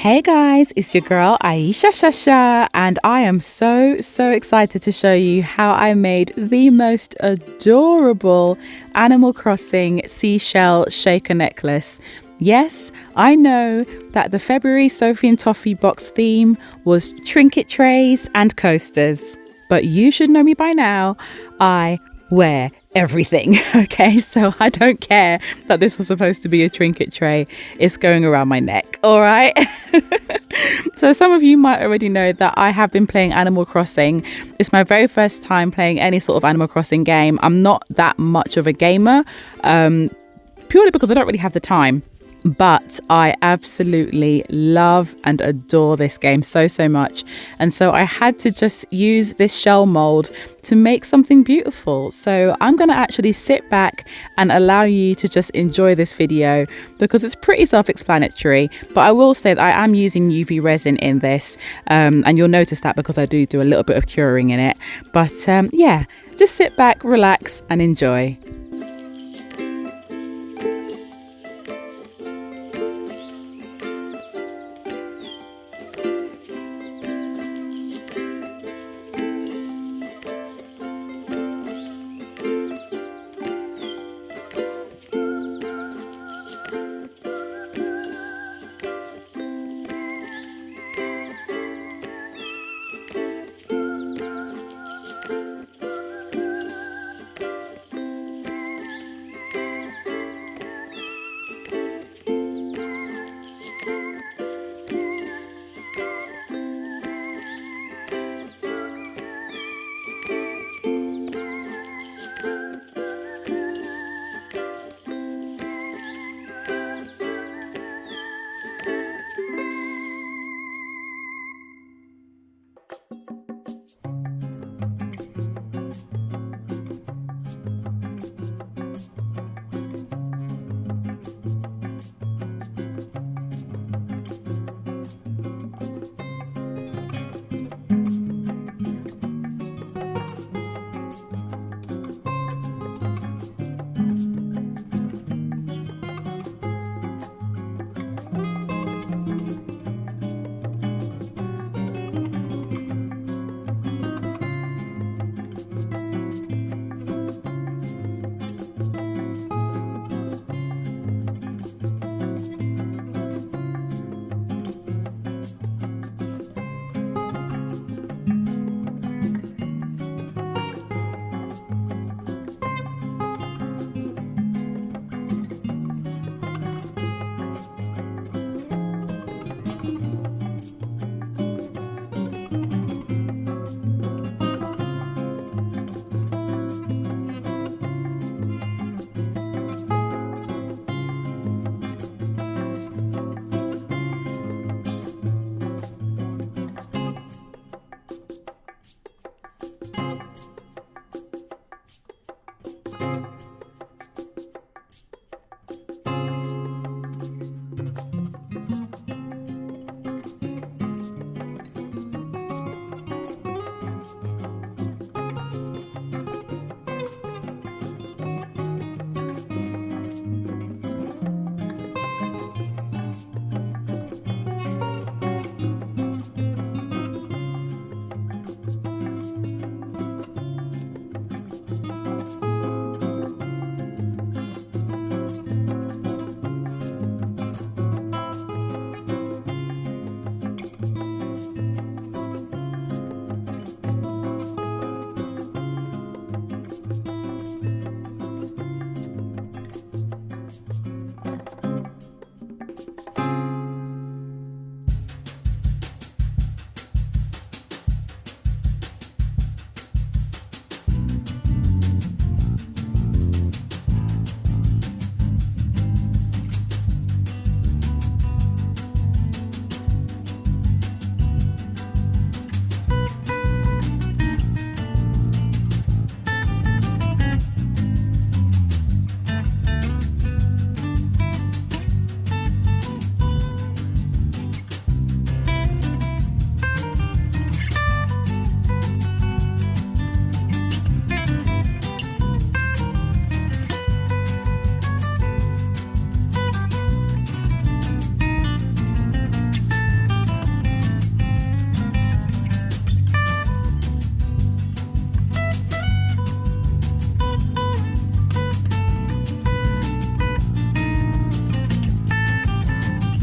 Hey guys, it's your girl Ayesha Shasha, and I am so excited to show you how I made the most adorable Animal Crossing seashell shaker necklace. Yes, I know that the February Sophie and Toffee box theme was trinket trays and coasters, but you should know me by now. I wear everything. Okay, so I don't care that this was supposed to be a trinket tray. It's going around my neck. All right. So some of you might already know that I have been playing Animal Crossing. It's my very first time playing any sort of Animal Crossing game. I'm not that much of a gamer, purely because I don't really have the time. But I absolutely love and adore this game so much. And so I had to just use this shell mold to make something beautiful. So I'm going to actually sit back and allow you to just enjoy this video because it's pretty self-explanatory. But I will say that I am using UV resin in this. And you'll notice that because I do a little bit of curing in it. But yeah, just sit back, relax and enjoy.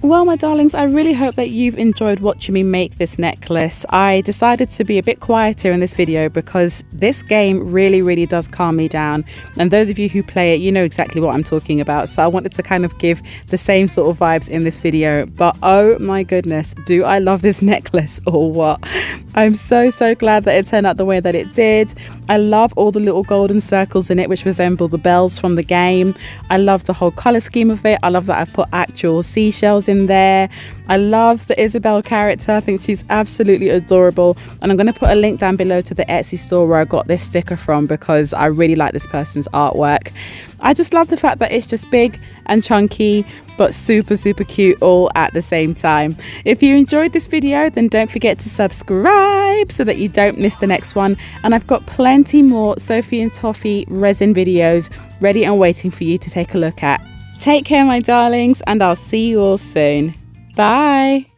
Well, my darlings, I really hope that you've enjoyed watching me make this necklace. I decided to be a bit quieter in this video because this game really does calm me down. And those of you who play it, you know exactly what I'm talking about. So I wanted to kind of give the same sort of vibes in this video. But oh my goodness, do I love this necklace or what? I'm so glad that it turned out the way that it did. I love all the little golden circles in it, which resemble the bells from the game. I love the whole color scheme of it. I love that I've put actual seashells in there. I love the Isabel character. I think she's absolutely adorable, and I'm going to put a link down below to the Etsy store where I got this sticker from because I really like this person's artwork. I just love the fact that it's just big and chunky but super cute all at the same time. If you enjoyed this video, then don't forget to subscribe so that you don't miss the next one, and I've got plenty more Sophie and Toffee resin videos ready and waiting for you to take a look at. Take care, my darlings, and I'll see you all soon. Bye.